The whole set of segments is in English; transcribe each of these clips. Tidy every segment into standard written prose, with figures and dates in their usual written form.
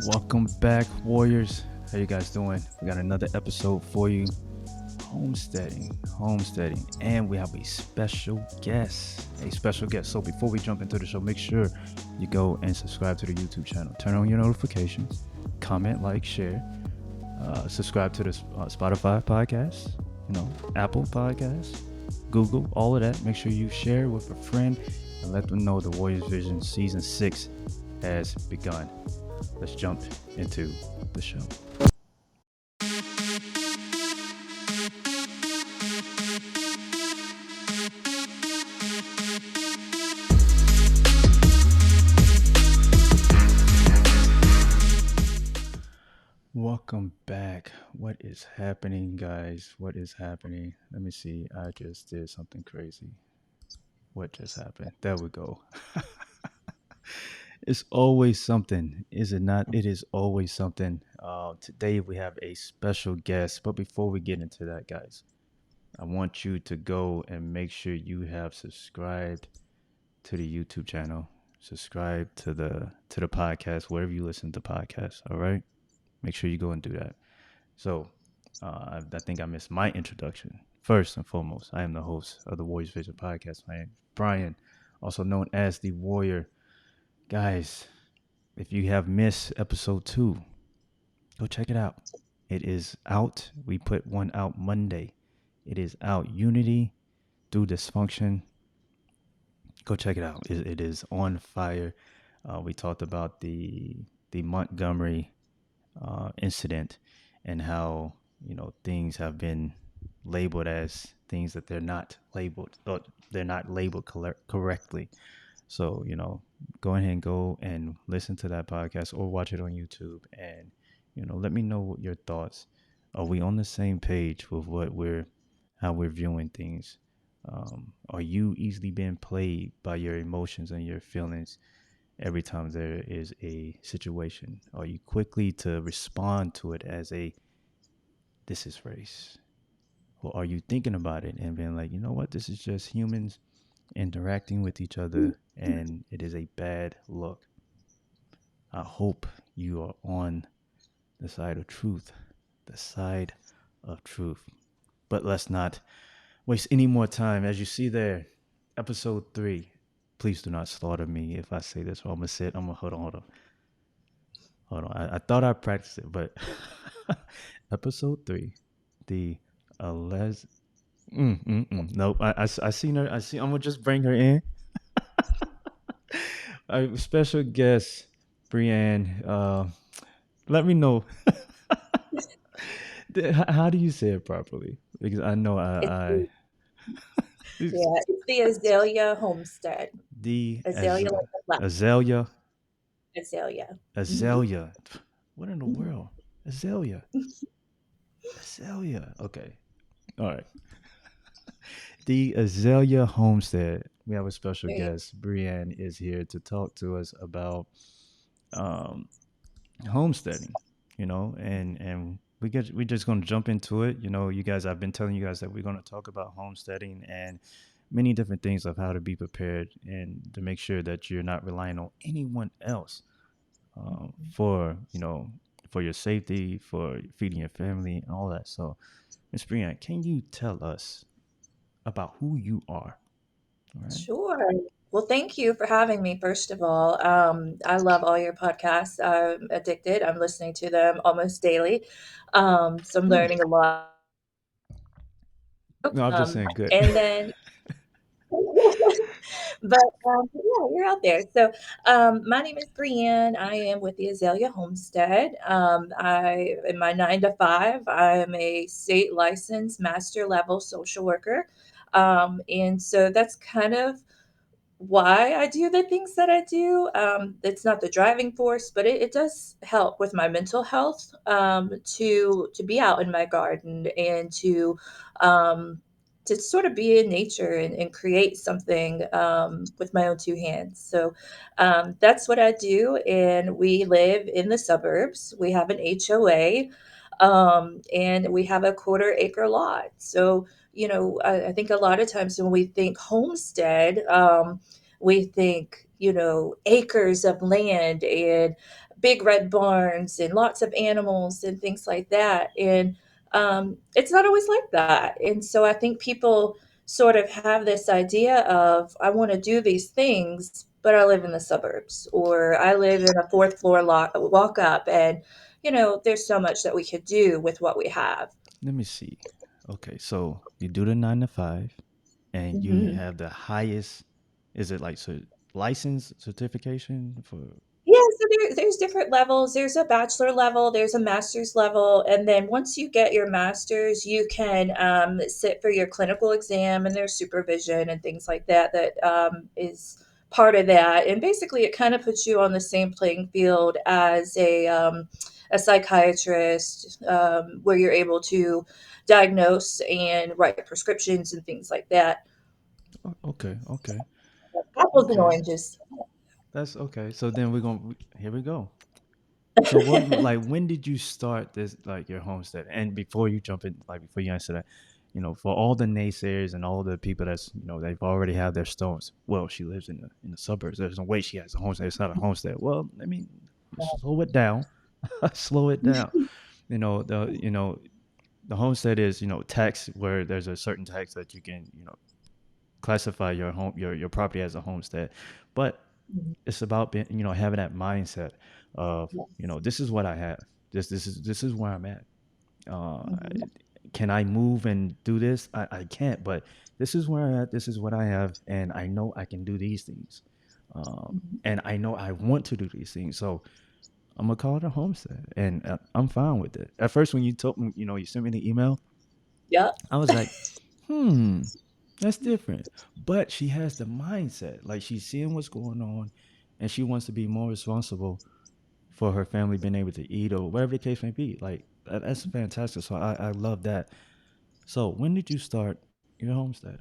Welcome back, Warriors. How you guys doing? We got another episode for you. Homesteading, and we have a special guest. So before we jump into the show, make sure you go and subscribe to the YouTube channel. Turn on your notifications, comment, like, share. Subscribe to the Spotify podcast, Apple Podcasts, Google, all of that. Make sure you share with a friend and let them know the Warriors Vision Season 6 has begun. let's jump into the show. Welcome back. What is happening, guys? What is happening? Let me see. I just did something crazy. What just happened? There we go. It's always something, is it not? It is always something. Today we have a special guest, but before we get into that, guys, I want you to go and make sure you have subscribed to the YouTube channel, subscribe to the podcast wherever you listen to podcasts. All right, make sure you go and do that. So, I think I missed my introduction. First and foremost, I am the host of the Warriors Vision podcast. My name is Brian, also known as the Warrior. Guys, if you have missed episode 2, go check it out. It is out. We put one out Monday. It is out. Unity through dysfunction. Go check it out. It is on fire. We talked about the Montgomery incident and how things have been labeled as things that they're not labeled. Or they're not labeled correctly. So go ahead and go and listen to that podcast or watch it on YouTube, and let me know what your thoughts. Are we on the same page with how we're viewing things? Are you easily being played by your emotions and your feelings every time there is a situation? Are you quickly to respond to it as a this is race? Or are you thinking about it and being like, you know what, this is just humans interacting with each other and it is a bad look? I hope you are on the side of truth. The side of truth. But let's not waste any more time. As you see there, episode 3. Please do not slaughter me if I say this wrong. I'm gonna hold on. I thought I practiced it, but episode 3, the Alez. Nope. I seen her. I'm gonna just bring her in. A special guest, Brianne. Let me know. How do you say it properly? Because I know It's the it's yeah, it's the Azalea Homestead. the Azalea like the flower. Azalea. Azalea. Mhm. Azalea. What in the Mhm. world? Azalea. Azalea. Okay. All right. The Azalea Homestead. We have a special There you guest. Brianne is here to talk to us about um, homesteading. And we're just gonna jump into it. You guys, I've been telling you guys that we're gonna talk about homesteading and many different things of how to be prepared and to make sure that you're not relying on anyone else for for your safety, for feeding your family, and all that. So, Miss Brianne, can you tell us about who you are? All right. Sure. Well, thank you for having me, first of all. I love all your podcasts. I'm addicted. I'm listening to them almost daily. So I'm Good. learning a lot. No, I'm just saying good. And then But, yeah, you're out there. So, my name is Brianne. I am with the Azalea Homestead. I in my 9 to 5, I am a state licensed master level social worker. And so that's kind of why I do the things that I do. It's not the driving force, but it does help with my mental health, to be out in my garden and um, to sort of be in nature and create something with my own two hands. So that's what I do. And we live in the suburbs. We have an HOA, and we have a quarter-acre lot. So I think a lot of times when we think homestead, we think, acres of land and big red barns and lots of animals and things like that. And it's not always like that. And so I think people sort of have this idea of, I want to do these things, but I live in the suburbs, or I live in a fourth floor walk up. And, there's so much that we could do with what we have. Let me see. Okay, so you do the 9 to 5, and you Hmm. have the highest. Is it like license certification for? so there's different levels. There's a bachelor level, there's a master's level, and then once you get your master's, you can sit for your clinical exam, and there's supervision and things like that that is part of that. And basically, it kind of puts you on the same playing field as a psychiatrist, where you're able to diagnose and write prescriptions and things like that. Okay, okay, Apples and okay. oranges. That's okay. So then we're gonna here we go. So what like when did you start this like your homestead? And before you jump in, like before you answer that, for all the naysayers and all the people that's they've already had their stones. Well, she lives in the suburbs. There's no way she has a homestead. It's not a homestead. Well, I mean, slow it down. Slow it down. The homestead is tax where there's a certain tax that you can classify your home your property as a homestead, but Mhm. it's about being having that mindset of Yes. this is what I have. This is where I'm at. uh Mhm. can I move and do this? I can't, but this is where I'm at. This is what I have, and I know I can do these things. Mhm. And I know I want to do these things, so I'm gonna call it a homestead, and I'm fine with it. At first, when you told me, you sent me the email, Yep. I was like, hmm, that's different. But she has the mindset, like she's seeing what's going on, and she wants to be more responsible for her family being able to eat or whatever the case may be. Like that's fantastic. So I love that. So when did you start your homestead?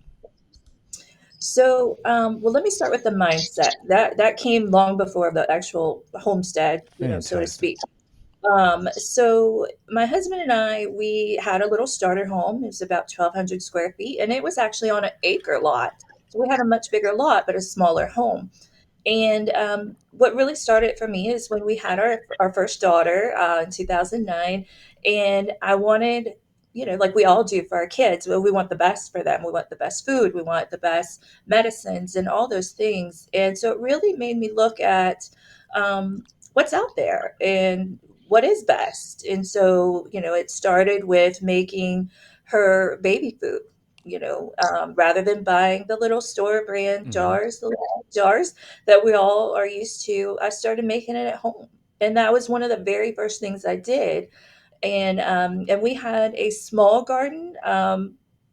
So, well, let me start with the mindset. That came long before the actual homestead, so to Fantastic. speak. So my husband and I, we had a little starter home. It was about 1,200 square feet, and it was actually on an acre lot. So we had a much bigger lot, but a smaller home. And what really started for me is when we had our first daughter in 2009. And I wanted, like we all do for our kids, well, we want the best for them. We want the best food, we want the best medicines, and all those things. And so it really made me look at what's out there and what is best. And so, it started with making her baby food. Rather than buying the little store brand Mm-hmm. jars, the little jars that we all are used to, I started making it at home. And that was one of the very first things I did. And we had a small garden.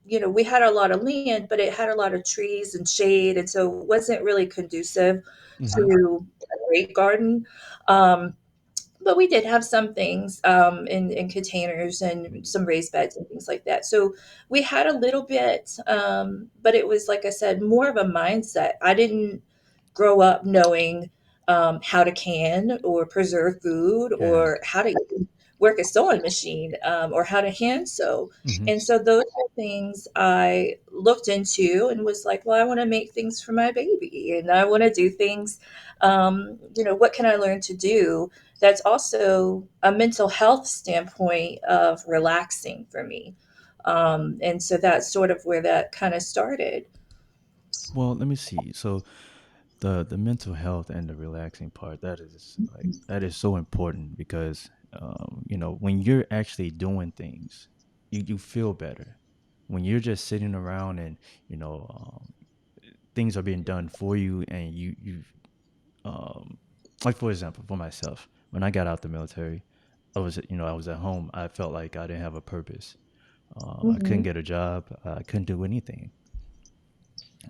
We had a lot of land, but it had a lot of trees and shade, and so it wasn't really conducive Mm-hmm. to a great garden. Um, but we did have some things in containers and some raised beds and things like that. So we had a little bit, but it was, like I said, more of a mindset. I didn't grow up knowing how to can or preserve food Yeah. or how to even work a sewing machine, or how to hand sew. Mm-hmm. And so those are things I looked into and was like, well, I want to make things for my baby and I want to do things. What can I learn to do that's also a mental health standpoint of relaxing for me. And so that's sort of where that kind of started. Well, let me see. So the mental health and the relaxing part, that is so important because when you're actually doing things, you feel better. When you're just sitting around and you know um, things are being done for you, and you um, like for example, for myself, when I got out the military, I was at home. I felt like I didn't have a purpose. I couldn't Hmm. get a job. I couldn't do anything.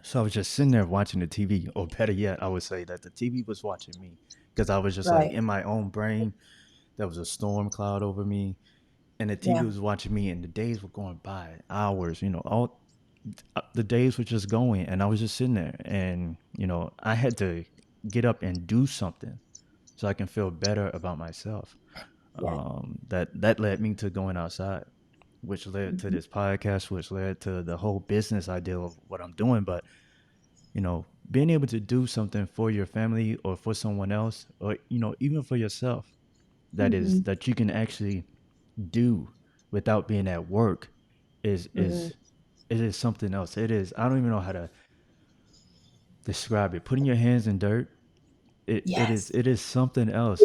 So I was just sitting there watching the TV, or better yet, I would say that the TV was watching me because I was just like Right. in my own brain. There was a storm cloud over me, and the TV Yeah. was watching me, and the days were going by, hours. All the days were just going, and I was just sitting there, and I had to get up and do something so I can feel better about myself. Yeah. That led me to going outside, which led to Hmm. this podcast, which led to the whole business idea of what I'm doing. But being able to do something for your family or for someone else, or even for yourself, Hmm. that you can actually do without being at work is Hmm. is it is something else. It is, I don't even know how to describe it. Putting your hands in dirt, it is Yes. it is something else.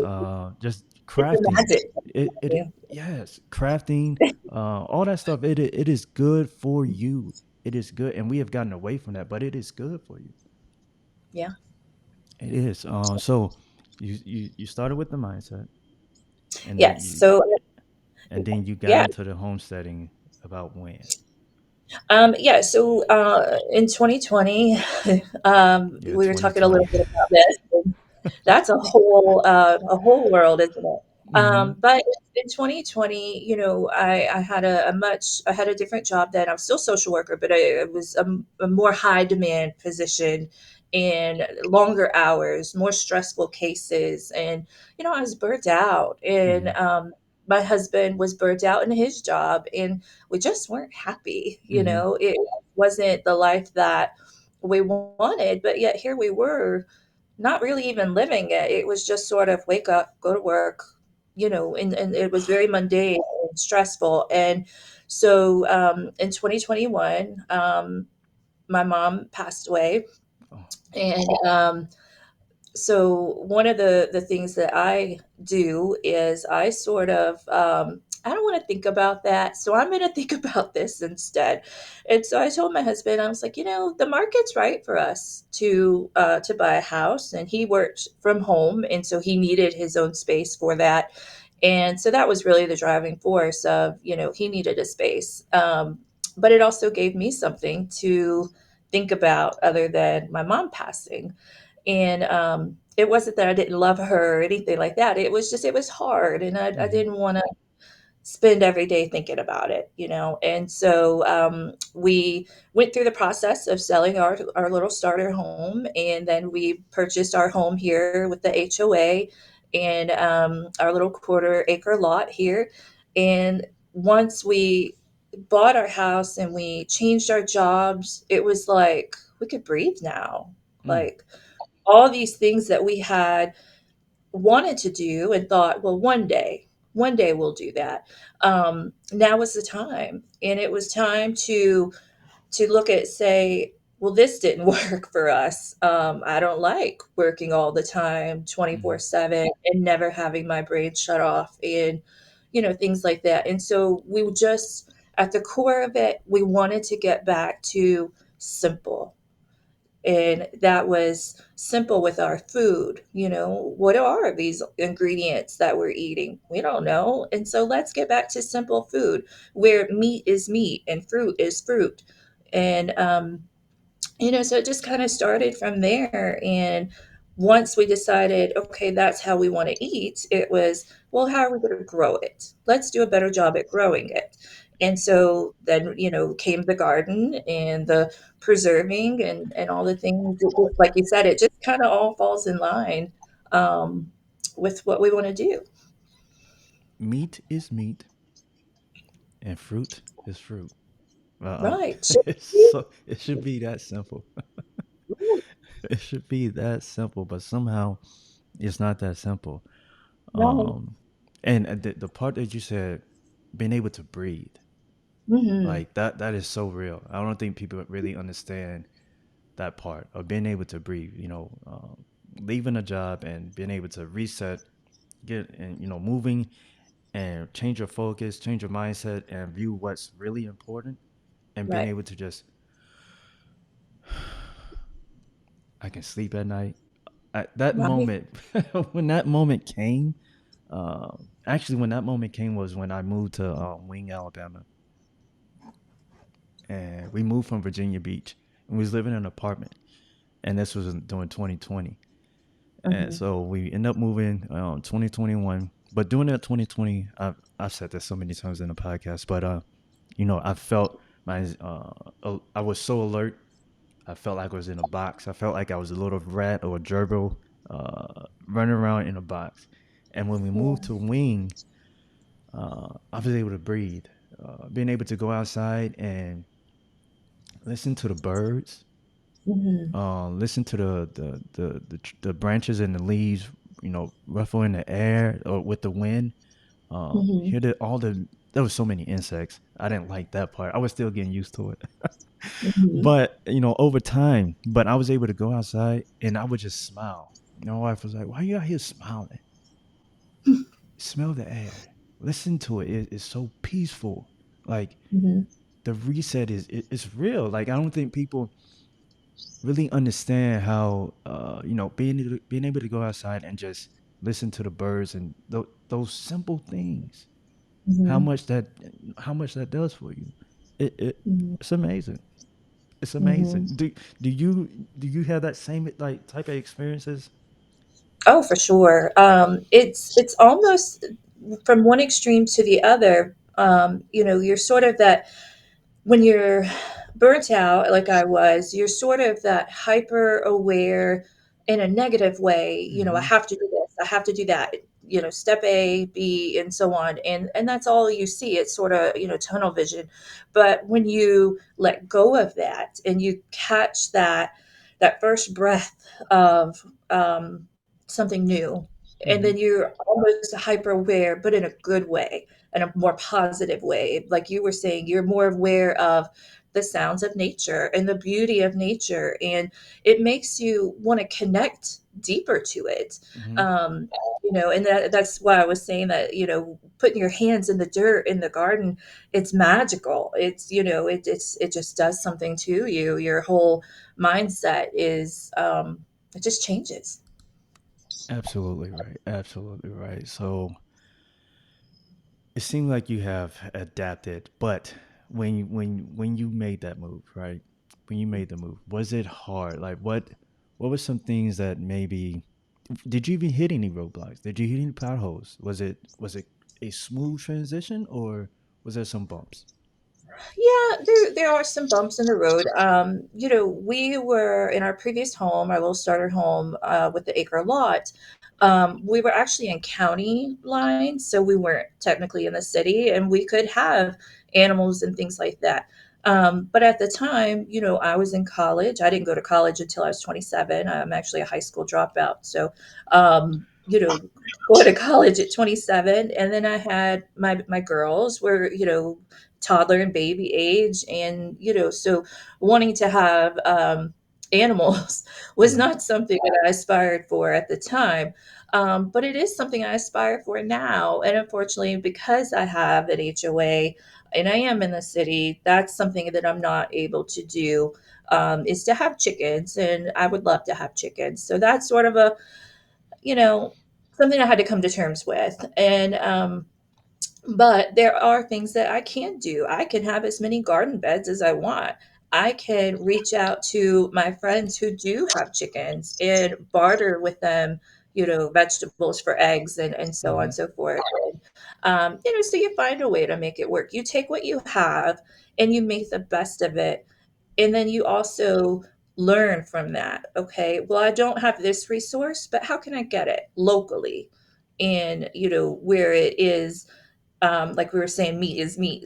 Just It's a crafting. magic. It Yeah. yes, crafting, all that stuff. It is good for you. It is good, and we have gotten away from that, but it is good for you. Yeah. It is. So. You started with the mindset, and then Yes. So you got yeah. into the homesteading about when? Yeah, so in 2020, Yeah, we were talking a little 2020. bit about this. And that's a whole world, isn't it? Mhm. But in 2020, I had a different job then. I'm still a social worker, but it was a more high demand position and longer hours, more stressful cases, and I was burnt out, and Mhm. my husband was burnt out in his job, and we just weren't happy. Mhm. It wasn't the life that we wanted, but yet here we were, not really even living it. It was just sort of wake up, go to work, and it was very mundane and stressful. And so in 2021, my mom passed away. Oh. And so one of the things that I do is I sort of I don't want to think about that, so I'm going to think about this instead. And so I told my husband, I was like, the market's right for us to buy a house, and he worked from home, and so he needed his own space for that. And so that was really the driving force of he needed a space, but it also gave me something to think about other than my mom passing. And it wasn't that I didn't love her or anything like that. It was just, it was hard. And I Mhm. didn't want to spend every day thinking about it. And so we went through the process of selling our little starter home. And then we purchased our home here with the HOA and our little quarter acre lot here. And once we bought our house and we changed our jobs, it was like we could breathe now. Mm. Like, all these things that we had wanted to do and thought, well, one day we'll do that. Now was the time, and it was time to look at, say, well, this didn't work for us. I don't like working all the time, Mhm. 24/7, and never having my brain shut off, and things like that. And so we just, at the core of it, we wanted to get back to simple, and that was simple with our food. What are these ingredients that we're eating? We don't know. And so let's get back to simple food where meat is meat and fruit is fruit. And so it just kind of started from there. And once we decided, okay, that's how we want to eat, it was, well, how are we going to grow it? Let's do a better job at growing it. And so then, came the garden and the preserving and all the things. Like you said, it just kind of all falls in line um, with what we want to do. Meat is meat, and fruit is fruit. Right. It's so it should be that simple. It should be that simple, but somehow it's not that simple. Right. Um, and the part that you said, being able to breathe, Hmm. like that is so real. I don't think people really understand that part of being able to breathe. Leaving a job and being able to reset, get and moving and change your focus, change your mindset, and view what's really important, and being Right. able to just, I can sleep at night. At that Right. moment, when that moment came, actually, when that moment came was when I moved to Wing, Alabama, and we moved from Virginia Beach, and we was living in an apartment, and this was during 2020, and Hmm. so we ended up moving 2021. But during that 2020, I've said this so many times in the podcast, but I felt I was so alert. I felt like I was in a box. I felt like I was a little rat or a gerbil running around in a box. And when we moved to Wing, I was able to breathe. Being able to go outside and listen to the birds, Hmm. listen to the branches and the leaves, ruffle in the air or with the wind. Hmm. Hear all the there was so many insects. I didn't like that part. I was still getting used to it. Hmm. But over time, but I was able to go outside and I would just smile. My wife was like, "Why are you out here smiling? Smell the air, listen to it. It's so peaceful. Like Hmm. the reset is it's real. Like I don't think people really understand how being able to go outside and just listen to the birds and those simple things, how Mhm, much that how much that does for you. It mhm, it's amazing. It's amazing. mhm. Do you have that same like type of experiences? Oh, for sure. It's almost from one extreme to the other. You're sort of that when you're burnt out, like I was, you're sort of that hyper aware in a negative way. I Mm-hmm. have to do this, I have to do that. Step A, B, and so on, and that's all you see. It's sort of tunnel vision. But when you let go of that and you catch that first breath of something new, and Mm-hmm. then you're almost hyper aware, but in a good way, in a more positive way. Like you were saying, you're more aware of the sounds of nature and the beauty of nature, and it makes you want to connect deeper to it. Mm-hmm. And that's why I was saying that putting your hands in the dirt in the garden, it's magical. It just does something to you. Your whole mindset is it just changes. Absolutely right. Absolutely right. So it seemed like you have adapted, but when you made that move, right? When you made the move, was it hard? Like what were some things that maybe did you even hit any roadblocks? Did you hit any potholes? Was it a smooth transition or was there some bumps? Yeah, there are some bumps in the road. We were in our previous home, our little starter home with the acre lot. We were actually in county lines, so we weren't technically in the city, and we could have animals and things like that. But at the time, I was in college. I didn't go to college until I was 27. I'm actually a high school dropout. So, going to college at 27, and then I had my girls were, toddler and baby age, and so wanting to have animals was Mhm. not something that I aspired for at the time. But it is something I aspire for now, and unfortunately, because I have an HOA and I am in the city, that's something that I'm not able to do. Is to have chickens, and I would love to have chickens. So that's sort of a you know something I had to come to terms with. And but there are things that I can do. I can have as many garden beds as I want. I can reach out to my friends who do have chickens and barter with them, vegetables for eggs, and so on and Mhm. so forth. And, so you find a way to make it work. You take what you have and you make the best of it. And then you also learn from that. Okay, well, I don't have this resource, but how can I get it locally? And, where it is, like we were saying, meat is meat,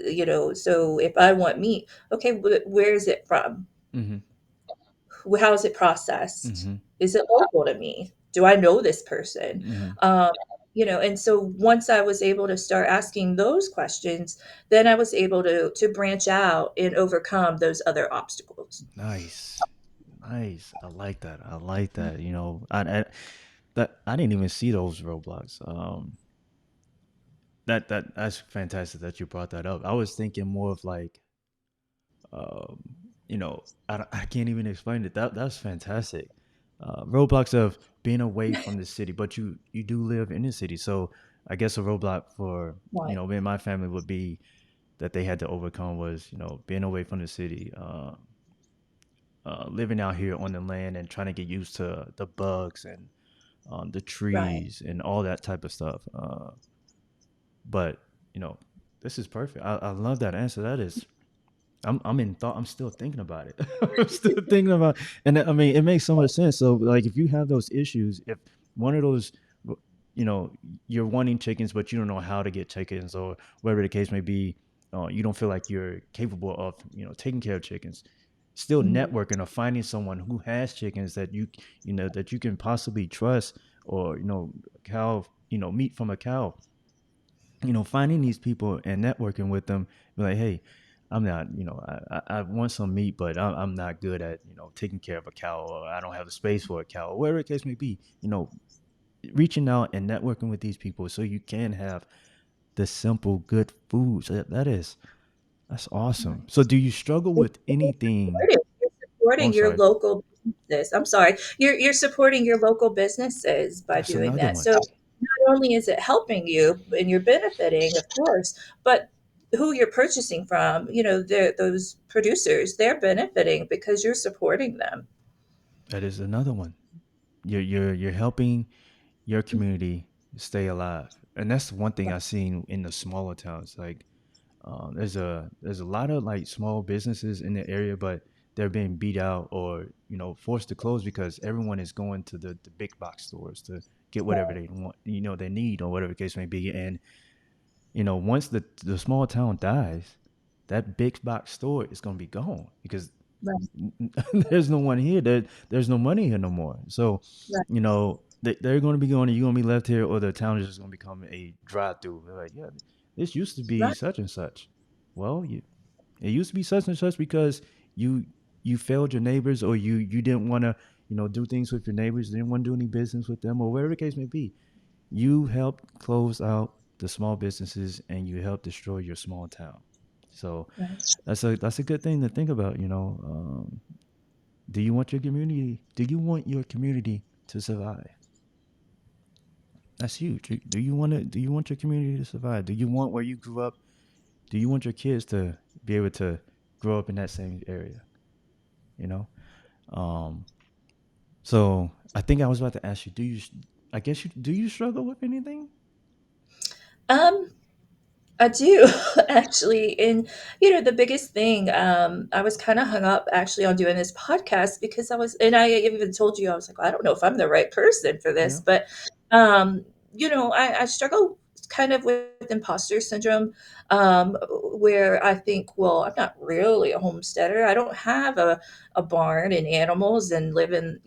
so if I want meat, okay, where is it from? Mhm. How is it processed? Mhm. Is it local to me? Do I know this person? Mhm. um, and so once I was able to start asking those questions, then I was able to branch out and overcome those other obstacles. Nice. Nice. I like that. I like that. I didn't even see those roadblocks. That's fantastic that you brought that up. I was thinking more of like, um, I can't even explain it. That's fantastic. Roadblocks of being away from the city, but you do live in the city, so I guess a roadblock for Right. me and my family would be that they had to overcome was being away from the city, living out here on the land and trying to get used to the bugs and the Right. trees and all that type of stuff. But you know, this is perfect. I love that answer. That is, I'm in thought. I'm still thinking about it. I'm still thinking about, and I mean, it makes so much sense. So, like, if you have those issues, if one of those, you know, you're wanting chickens, but you don't know how to get chickens, or whatever the case may be, you don't feel like you're capable of, taking care of chickens. Still Mhm. networking or finding someone who has chickens that that you can possibly trust, or cow, meat from a cow, finding these people and networking with them, be like, hey, I'm not, I want some meat, but I'm not good at, taking care of a cow, or I don't have the space for a cow, or whatever the case may be, reaching out and networking with these people so you can have the simple, good food. So that's awesome. Right. So do you struggle It's with anything? supportive. Oh, I'm supporting your sorry. local business. I'm sorry. You're supporting your local businesses by That's doing another that. one. So not only is it helping you and you're benefiting, of course, but who you're purchasing from, those producers, they're benefiting because you're supporting them. That is another one. You're helping your community stay alive, and that's one thing I've seen in the smaller towns. Like, there's a lot of like small businesses in the area, but they're being beat out or forced to close because everyone is going to the big box stores to get whatever they want, they need or whatever the case may be. And once the small town dies, that big box store is going to be gone because Right, there's no one here. There's no money here no more. So, right, they're going to be going. You're going to be left here, or the town is just going to become a drive-through. They're like, yeah, this used to be right, such and such. Well, it used to be such and such because you you failed your neighbors, or you didn't want to do things with your neighbors. Didn't want to do any business with them, or whatever the case may be. You helped close out the small businesses, and you helped destroy your small town. So right. that's a good thing to think about. Do you want your community? Do you want your community to survive? That's huge. Do you want to? Do you want your community to survive? Do you want where you grew up? Do you want your kids to be able to grow up in that same area? You know. Um. So I think I was about to ask you. Do you? I guess you do. You struggle with anything? Um, I do actually. And the biggest thing, I was kind of hung up actually on doing this podcast because and I even told you, I was like, "Well, I don't know if I'm the right person for this," Yeah. but, um, I struggle kind of with imposter syndrome, where I think, well, I'm not really a homesteader. I don't have a barn and animals and live in,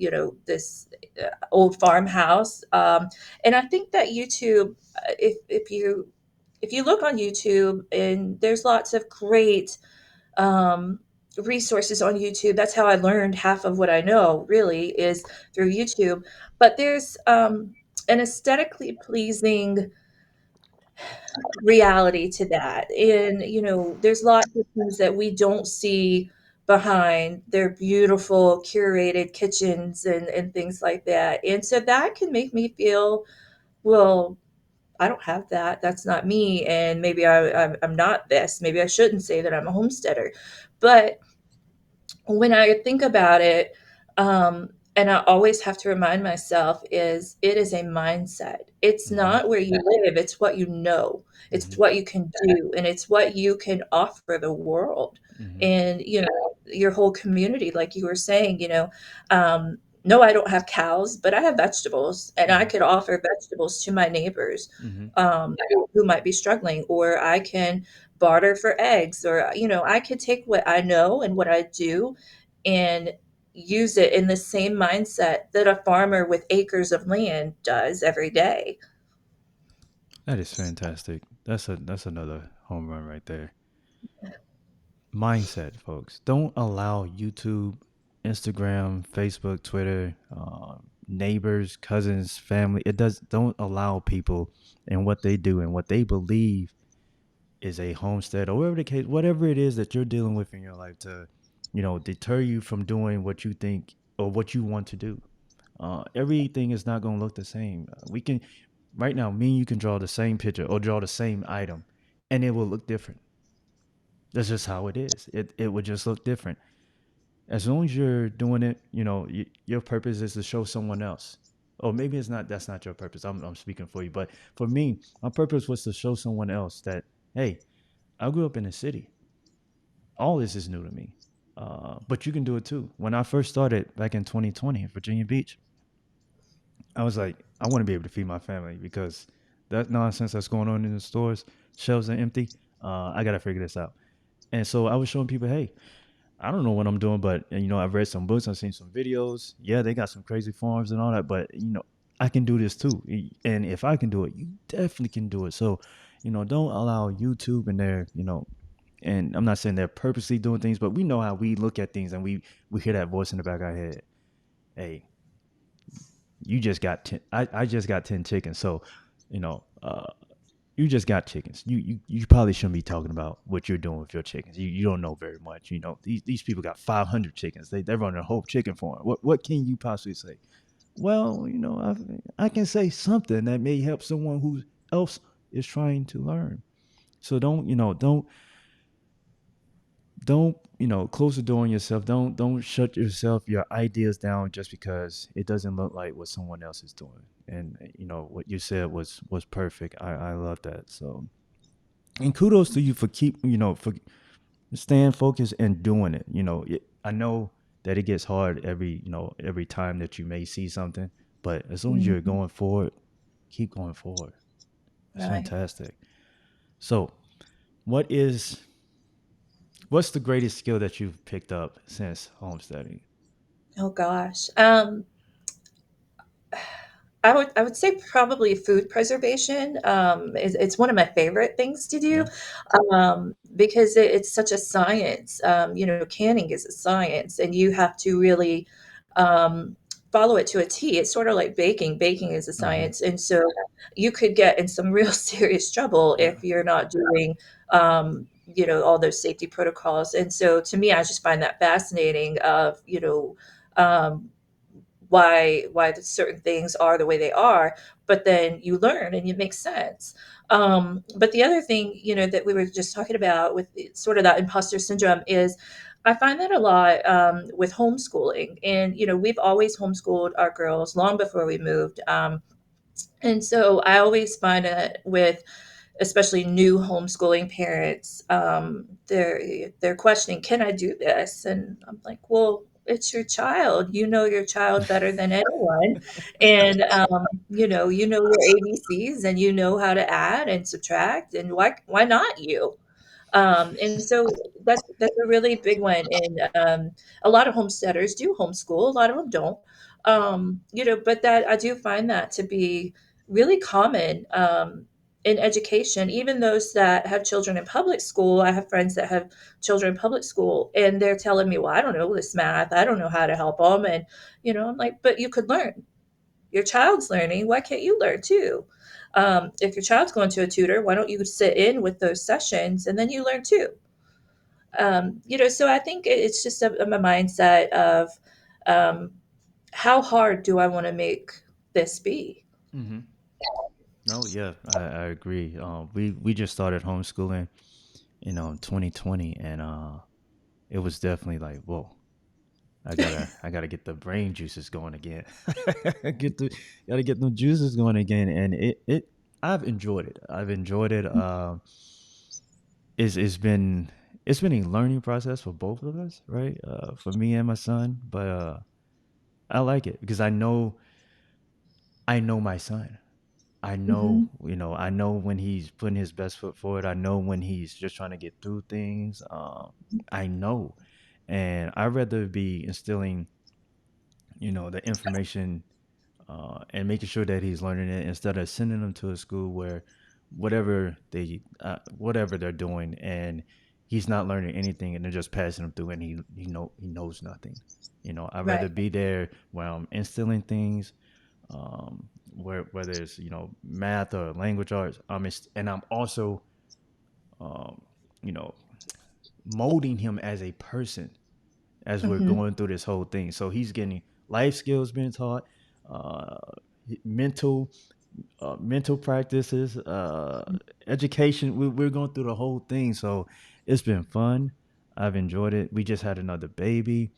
this old farmhouse. And I think that YouTube, if you look on YouTube, and there's lots of great um, resources on YouTube. That's how I learned half of what I know, really, is through YouTube. But there's an aesthetically pleasing reality to that. And, there's lots of things that we don't see behind their beautiful curated kitchens and things like that. And so that can make me feel, well, I don't have that. That's not me. And maybe I'm not this. Maybe I shouldn't say that I'm a homesteader. But when I think about it, and I always have to remind myself, is it is a mindset. It's Mm-hmm. not where you live, it's what you know. It's Mm-hmm. what you can do, and it's what you can offer the world Mm-hmm. and, your whole community, like you were saying, um, no, I don't have cows, but I have vegetables, and I Mm-hmm. could offer vegetables to my neighbors Mm-hmm. who might be struggling, or I can barter for eggs, or I could take what I know and what I do and use it in the same mindset that a farmer with acres of land does every day. That is fantastic. That's another home run right there. Mindset, folks. Don't allow YouTube, Instagram, Facebook, Twitter, neighbors, cousins, family. It does. Don't allow people and what they do and what they believe is a homestead or whatever the case, whatever it is that you're dealing with in your life to, deter you from doing what you think or what you want to do. Everything is not going to look the same. We can right now, me and you can draw the same picture or draw the same item, and it will look different. That's just how it is. It would just look different. As long as you're doing it, your purpose is to show someone else. Or maybe it's not. That's not your purpose. I'm speaking for you, but for me, my purpose was to show someone else that, hey, I grew up in a city. All this is new to me, but you can do it too. When I first started back in 2020 in Virginia Beach, I was like, I want to be able to feed my family because that nonsense that's going on in the stores, shelves are empty. I gotta figure this out. And so I was showing people, hey, I don't know what I'm doing, but I've read some books, I've seen some videos. Yeah, they got some crazy farms and all that, but I can do this too. And if I can do it, you definitely can do it. So, don't allow YouTube and and I'm not saying they're purposely doing things, but we know how we look at things and we hear that voice in the back of our head. Hey, you just got 10. I just got 10 chickens. So, you know, uh, you just got chickens. You probably shouldn't be talking about what you're doing with your chickens. You don't know very much. You know, these people got 500 chickens. They're running a whole chicken farm. What can you possibly say? Well, you know, I can say something that may help someone who else is trying to learn. So don't, you know, don't, you know, close the door on yourself. Don't shut yourself your ideas down just because it doesn't look like what someone else is doing. And you know what you said was perfect. I love that. So, and kudos to you for keep, you know, for staying focused and doing it. You know, I know that it gets hard every, you know, every time that you may see something, but as long as you're Mhm. going forward, keep going forward. That's Right. fantastic. So, what is what's the greatest skill that you've picked up since homesteading? Oh gosh. I would say probably food preservation. It's one of my favorite things to do, Yeah. because it's such a science. Canning is a science, and you have to really um, follow it to a T. It's sort of like baking. Baking is a Mm-hmm. science, and so you could get in some real serious trouble Yeah. if you're not doing, all those safety protocols. And so, to me, I just find that fascinating. Um, why certain things are the way they are, but then you learn and it makes sense. But the other thing, that we were just talking about with sort of that imposter syndrome is I find that a lot with homeschooling. And we've always homeschooled our girls long before we moved. And so I always find it with especially new homeschooling parents, they're questioning, can I do this? And I'm like, well, it's your child. You know your child better than anyone, and you know your ABCs, and you know how to add and subtract, and why not you? And so that's a really big one. And a lot of homesteaders do homeschool. A lot of them don't. But that I do find that to be really common in education. Even those that have children in public school, I have friends that have children in public school, and they're telling me, "Well, I don't know this math. I don't know how to help them." And I'm like, "But you could learn. Your child's learning. Why can't you learn too?" If your child's going to a tutor, why don't you sit in with those sessions and then you learn too? So I think it's just a mindset of um, how hard do I want to make this be? Mm-hmm. No, yeah, I agree. We just started homeschooling, you know, in 2020, and it was definitely like, whoa, I gotta get the brain juices going again. get the Gotta get the juices going again, and it I've enjoyed it. I've enjoyed it. It's been a learning process for both of us, right? For me and my son, but I like it because I know my son. Hmm. I know when he's putting his best foot forward. I know when he's just trying to get through things. I know, and I'd rather be instilling, you know, the information and making sure that he's learning it instead of sending him to a school where whatever they're doing and he's not learning anything and they're just passing him through and he knows nothing. You know, I'd rather Right. be there where I'm instilling things, whether it's, you know, math or language arts. And I'm also um, you know, molding him as a person as we're Hmm. going through this whole thing. So he's getting life skills being taught, uh, mental mental practices, education. We're going through the whole thing, so it's been fun. I've enjoyed it. We just had another baby,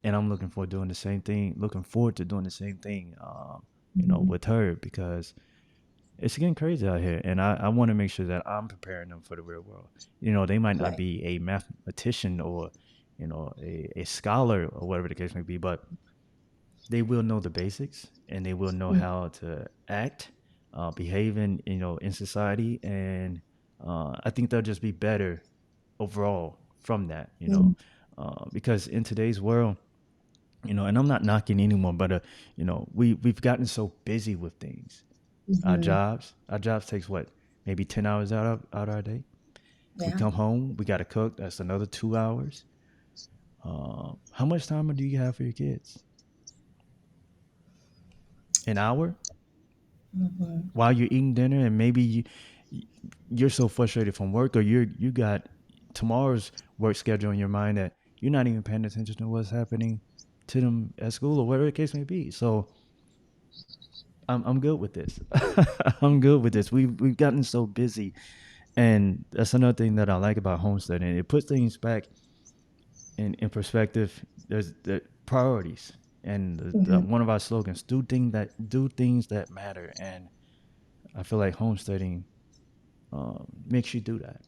and I'm looking forward to doing the same thing. Looking forward to doing the same thing, you know, Hmm. with her because it's getting crazy out here, and I want to make sure that I'm preparing them for the real world. You know, they might not Right. be a mathematician or, you know, a scholar or whatever the case may be, but they will know the basics and they will know how to act, behave in, you know, in society, and I think they'll just be better overall from that, you know, Hmm. because in today's world, you know, and I'm not knocking anyone, but you know, we've gotten so busy with things. Hmm. Our jobs takes what, maybe 10 hours out of our day. We Yeah. come home, we got to cook. That's another 2 hours. How much time do you have for your kids? An hour Hmm. while you're eating dinner, and maybe you're so frustrated from work, or you got tomorrow's work schedule in your mind that you're not even paying attention to what's happening to them at school or whatever the case may be. So I'm good with this. I'm good with this. We've gotten so busy, and that's another thing that I like about homesteading. It puts things back in perspective. There's the priorities, and Hmm. one of our slogans: do things that matter. And I feel like homesteading makes you do that.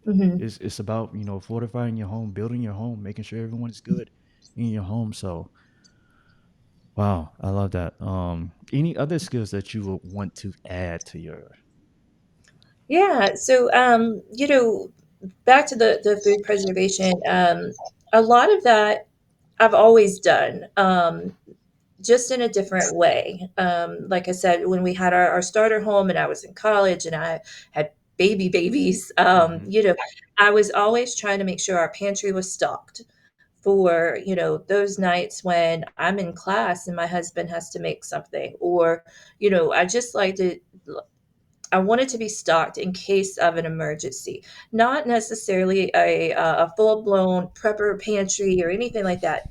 Hmm. It's about fortifying your home, building your home, making sure everyone is good in your home. So wow, I love that. Any other skills that you would want to add to your? Yeah. So, back to the food preservation, a lot of that I've always done. Just in a different way. Like I said, when we had our starter home and I was in college and I had babies, Mm-hmm. I was always trying to make sure our pantry was stocked for, those nights when I'm in class and my husband has to make something. Or, I just like to I want it to be stocked in case of an emergency, not necessarily a full blown prepper pantry or anything like that.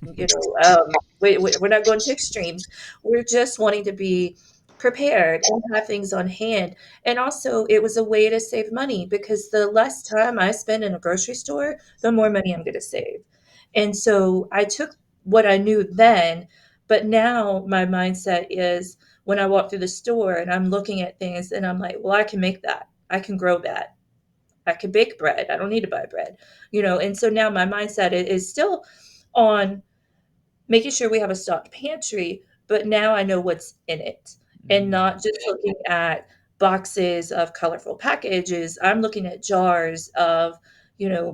We're not going to extremes. We're just wanting to be prepared and have things on hand. And also, it was a way to save money because the less time I spend in a grocery store, the more money I'm going to save. And so I took what I knew then, but now my mindset is when I walk through the store and I'm looking at things and I'm like, well, I can make that. I can grow that. I can bake bread. I don't need to buy bread, And so now my mindset is still on making sure we have a stocked pantry, but now I know what's in it and Mm, not just looking at boxes of colorful packages. I'm looking at jars of,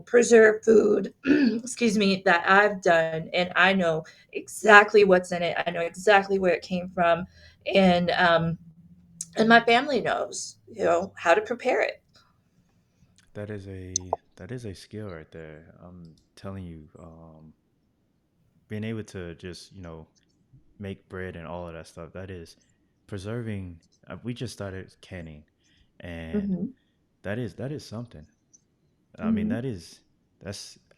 preserved food, excuse me, that I've done. And I know exactly what's in it. I know exactly where it came from. And my family knows, how to prepare it. that is a skill right there. I'm telling you, being able to just make bread and all of that stuff. That is preserving. We just started canning, and Hmm. that is something. I mean, Hmm. that's.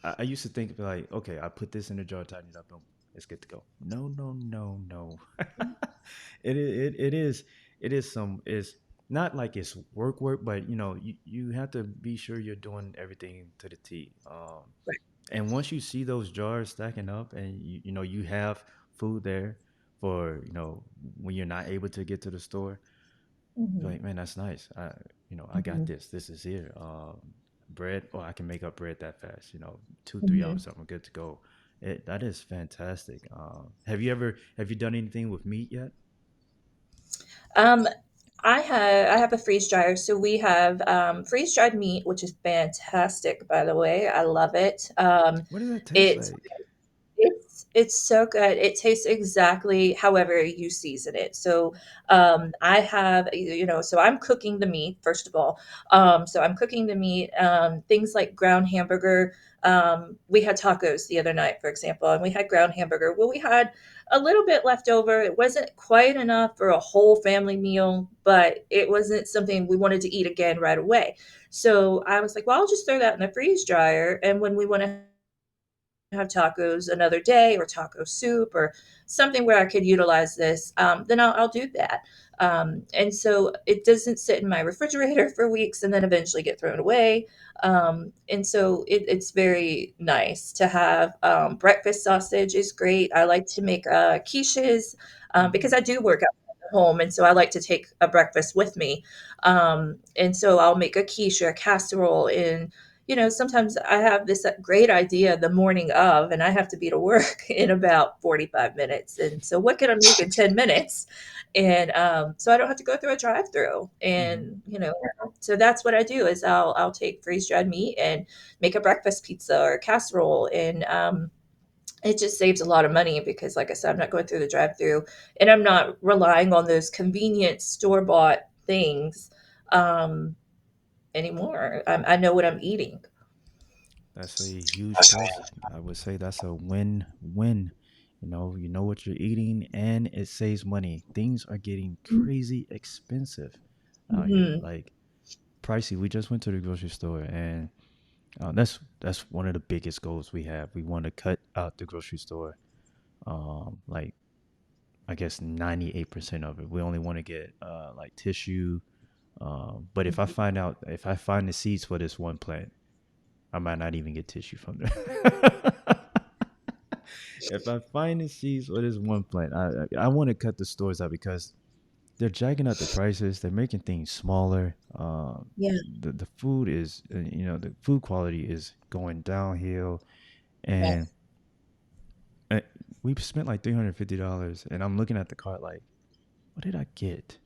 I used to think like, okay, I put this in the jar, tighten it up, boom, it's good to go. No, no, no, no. It is some. It's not like it's work, but you have to be sure you're doing everything to the T. Right. And once you see those jars stacking up, and you have food there for when you're not able to get to the store, you're Hmm. like, man, that's nice. I got Hmm. this. This is here. Bread. Oh, I can make up bread that fast. 2 3 hours, Hmm. I'm good to go. That is fantastic. Have you done anything with meat yet? Um, I have a freeze dryer, so we have freeze dried meat, which is fantastic. By the way, I love it. What does that taste It's like? it's so good. It tastes exactly however you season it. So I have, so I'm cooking the meat first of all. So I'm cooking the meat. Things like ground hamburger. We had tacos the other night, for example, and we had ground hamburger. Well, we had a little bit left over. It wasn't quite enough for a whole family meal, but it wasn't something we wanted to eat again right away. So I was like, well, I'll just throw that in the freeze dryer, and when we want to have tacos another day or taco soup or something where I could utilize this, then I'll do that. And so it doesn't sit in my refrigerator for weeks and then eventually get thrown away. And so it's very nice to have. Breakfast sausage is great. I like to make quiches because Mm. I do work out at home. And so I like to take a breakfast with me. And so I'll make a quiche or a casserole in sometimes I have this great idea the morning of, and I have to be to work in about 45 minutes. And so, what can I make in 10 minutes? And so I don't have to go through a drive-through. Mm-hmm. And so that's what I do is I'll take freeze-dried meat and make a breakfast pizza or a casserole, and it just saves a lot of money because, like I said, I'm not going through the drive-through, and I'm not relying on those convenient store-bought things um, anymore. I know what I'm eating. That's a huge plus. I would say that's a win-win. You know what you're eating, and it saves money. Things are getting crazy expensive out here. Mhm. Like pricey. We just went to the grocery store, and that's one of the biggest goals we have. We want to cut out the grocery store. Like I guess 98% of it. We only want to get like tissue. But if I find the seeds for this one plant, I might not even get tissue from there. If I find the seeds for this one plant, I want to cut the stores out because they're jacking up the prices. They're making things smaller. Yeah. The food is the food quality is going downhill, and Yes. uh, we spent like $350, and I'm looking at the cart like, what did I get?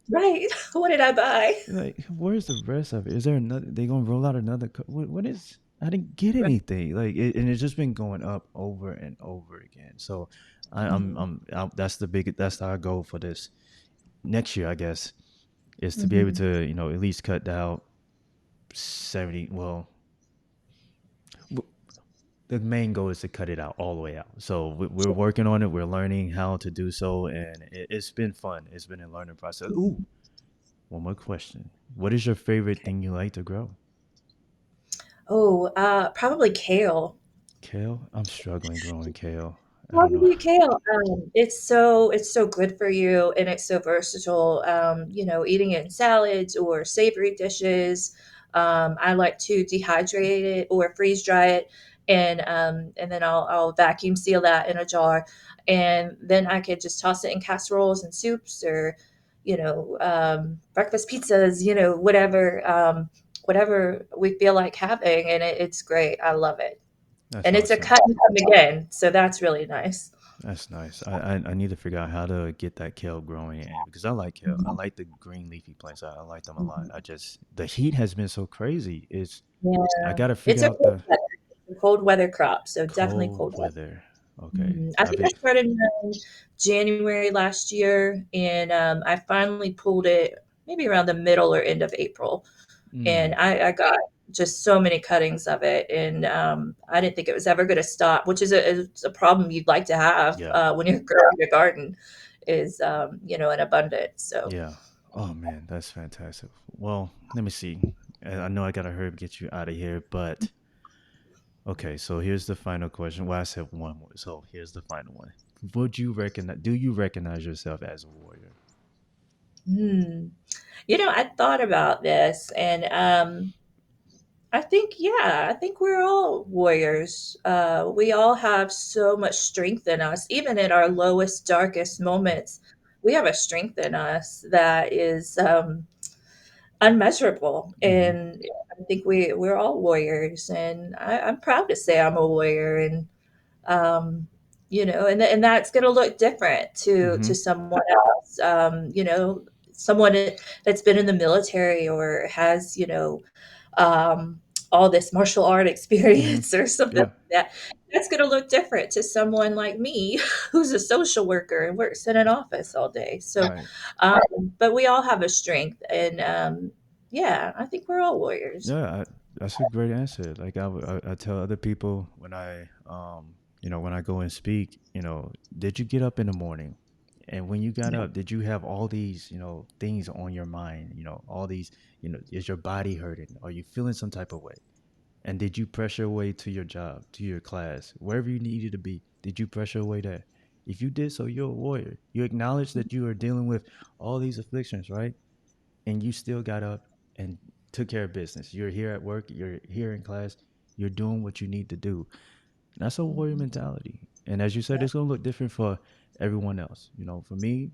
Right. What did I buy? Like, where's the rest of it? Is there another? They gonna roll out another? What is? I didn't get Right. anything. Like, and it's just been going up over and over again. So, Mhm. that's the big. That's our goal for this next year, I guess, is to be able Mhm. to at least cut down 70. Well, the main goal is to cut it out all the way out. So we're Sure. working on it. We're learning how to do so, and it's been fun. It's been a learning process. Ooh, Mhm. one more question. What is your favorite Okay. thing you like to grow? Oh, probably kale. Kale? I'm struggling growing kale. I don't know. Probably kale. It's so good for you, and it's so versatile. Eating it in salads or savory dishes. I like to dehydrate it or freeze dry it, and then I'll vacuum seal that in a jar, and then I could just toss it in casseroles and soups or, breakfast pizzas. Whatever we feel like having, and it's great. I love it. That's And it's a awesome. cut and come again, so that's really nice. That's nice. I need to figure out how to get that kale growing in because I like kale. I Mhm, like the green leafy plants. I like them a lot. mhm. I just the heat has been so crazy. I Yeah. gotta It's figure a out the cold weather crop, so definitely cold cold weather. weather. Okay. I I think I bet. started in January last year, and I finally pulled it maybe around the middle or end of April, and Mm, I got just so many cuttings of it, and I didn't think it was ever going to stop, which is a problem you'd like to have yeah. when you're growing a garden, is an abundance. So Yeah. Oh man, that's fantastic. Well, let me see. I know I gotta hurry up get you out of here, but okay. So here's the final question. Well, I said one more. So here's the final one. Do you recognize yourself as a warrior? hmm. I thought about this, and I think, yeah, I think we're all warriors. We all have so much strength in us, even in our lowest, darkest moments. We have a strength in us that is unmeasurable, Mm-hmm. and I think we're all warriors. And I'm proud to say I'm a warrior, and um, and that's going to look different to Mm-hmm. someone else. Someone that's been in the military or has all this martial art Mm-hmm. experience or something Yeah. like that. That's going to look different to someone like me who's a social worker and works in an office all day. So, Right. but we all have a strength, and yeah, I think we're all warriors. Yeah. That's a great answer. Like I tell other people when when I go and speak, did you get up in the morning? And when you got Yeah. up, did you have all these, things on your mind? All these, is your body hurting? Are you feeling some type of way? And did you press your way to your job, to your class, wherever you needed to be? Did you press your way there? If you did so, you're a warrior. You acknowledge that you are dealing with all these afflictions, right? And you still got up and took care of business. You're here at work, you're here in class, you're doing what you need to do. That's a warrior Mhm. mentality. And as you said, Yeah. it's gonna look different for everyone else. For me,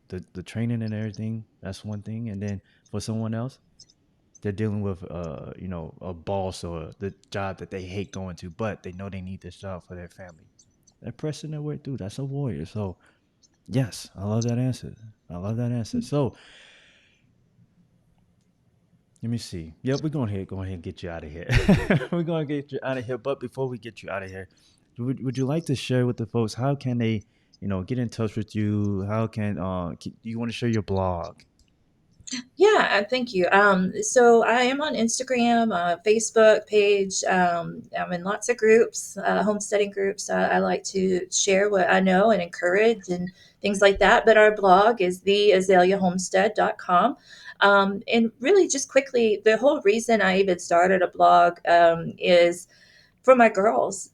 the training and everything, that's one thing. And then for someone else, they're dealing with a boss or the job that they hate going to, but they know they need this job for their family. They're pressing their way through. That's a warrior. So yes, I love that answer. I love that answer. So let me see. Yep, we're going to go ahead and get you out of here. We're going to get you out of here. But before we get you out of here, would you like to share with the folks how can they, get in touch with you? How can do you want to share your blog? Yeah, thank you. So I am on Instagram, Facebook page. I'm in lots of groups, homesteading groups. I like to share what I know and encourage and things like that. But our blog is theazaleahomestead.com. And really, just quickly, the whole reason I even started a blog is for my girls.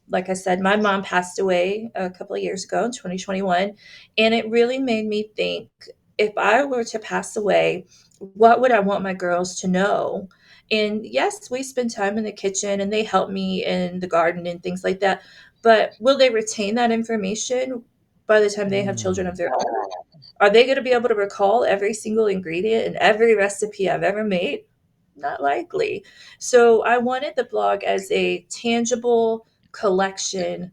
Like I said, my mom passed away a couple of years ago in 2021, and it really made me think, if I were to pass away, what would I want my girls to know? And yes, we spend time in the kitchen and they help me in the garden and things like that. But will they retain that information by the time they have children Mm, of their own? Are they going to be able to recall every single ingredient and every recipe I've ever made? Not likely. So I wanted the blog as a tangible collection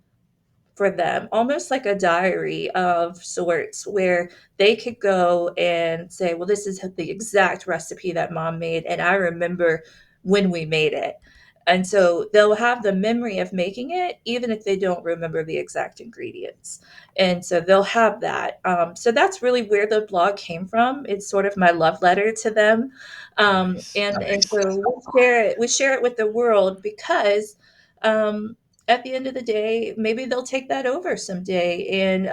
for them, almost like a diary of sorts, where they could go and say, well, this is the exact recipe that mom made, and I remember when we made it. And so they'll have the memory of making it, even if they don't remember the exact ingredients. And so they'll have that. So that's really where the blog came from. It's sort of my love letter to them. nice, And nice. so we share it with the world because at the end of the day, maybe they'll take that over someday. And,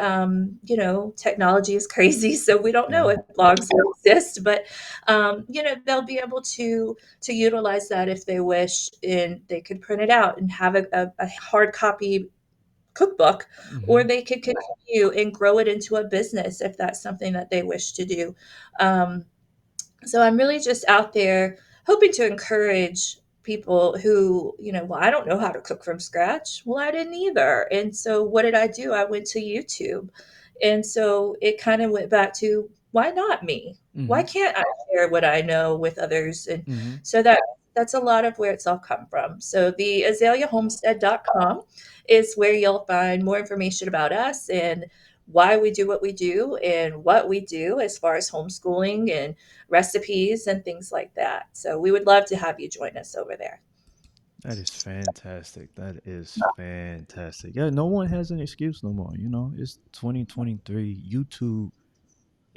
technology is crazy. So we don't know Yeah. if blogs will exist, but, they'll be able to utilize that if they wish, and they could print it out and have a hard copy cookbook, or Hmm. they could continue and grow it into a business if that's something that they wish to do. Um, so I'm really just out there hoping to encourage people who, well, I don't know how to cook from scratch. Well, I didn't either. And so what did I do? I went to YouTube. And so it kind of went back to, why not me? Why Hmm. can't I share what I know with others? And Hmm. so that's a lot of where it's all come from. So the azaleahomestead.com is where you'll find more information about us and why we do what we do and what we do as far as homeschooling and recipes and things like that. So we would love to have you join us over there. That is fantastic. That is fantastic. Yeah, no one has an excuse no more. You know, it's 2023. YouTube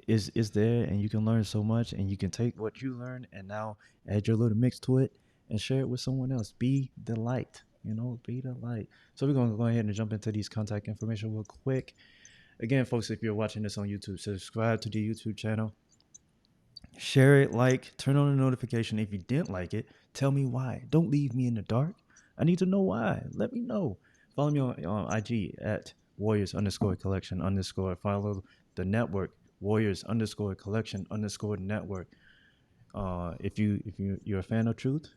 is there, and you can learn so much, and you can take what you learn and now add your little mix to it and share it with someone else. Be the light. You know, be the light. So we're gonna go ahead and jump into these contact information real quick. Again, folks, if you're watching this on YouTube, subscribe to the YouTube channel. Share it, like, turn on the notification. If you didn't like it, tell me why. Don't leave me in the dark. I need to know why. Let me know. Follow me on IG at Warriors underscore collection underscore. Follow the network Warriors underscore collection underscore network. If you're a fan of truth,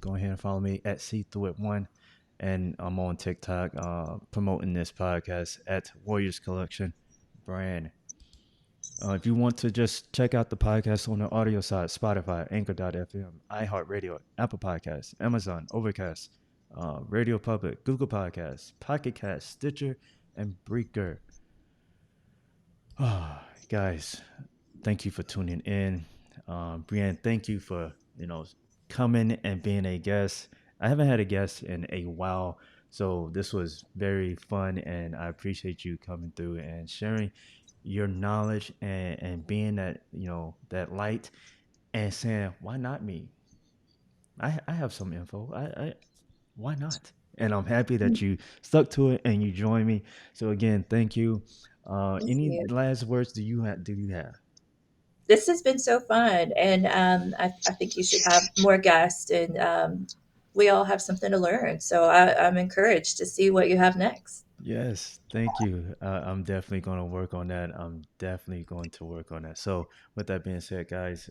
go ahead and follow me at See Through It One, and I'm on TikTok promoting this podcast at Warriors Collection Brand. If you want to just check out the podcast on the audio side, Spotify, Anchor.fm, iHeartRadio, Apple Podcasts, Amazon, Overcast, Radio Public, Google Podcasts, Pocket Cast, Stitcher, and Breaker. Guys, thank you for tuning in. Brianne, thank you for coming and being a guest. I haven't had a guest in a while, so this was very fun, and I appreciate you coming through and sharing your knowledge and being that light and saying, why not me? I have some info. I Why not? And I'm happy that you stuck to it and you joined me. So again, thank you. Thank Any you. last words do you have? This has been so fun, and I think you should have more guests, and we all have something to learn. So I'm encouraged to see what you have next. Yes, thank you. I'm definitely going to work on that. I'm definitely going to work on that. So, with that being said, guys,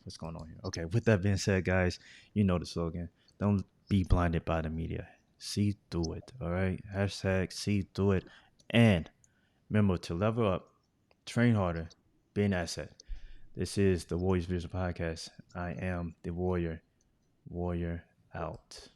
what's going on here? Okay, with that being said, guys, you know the slogan. Don't be blinded by the media. See through it. All right. Hashtag see through it. And remember to level up, train harder, be an asset. This is the Warriors Vision Podcast. I am the Warrior. Warrior out.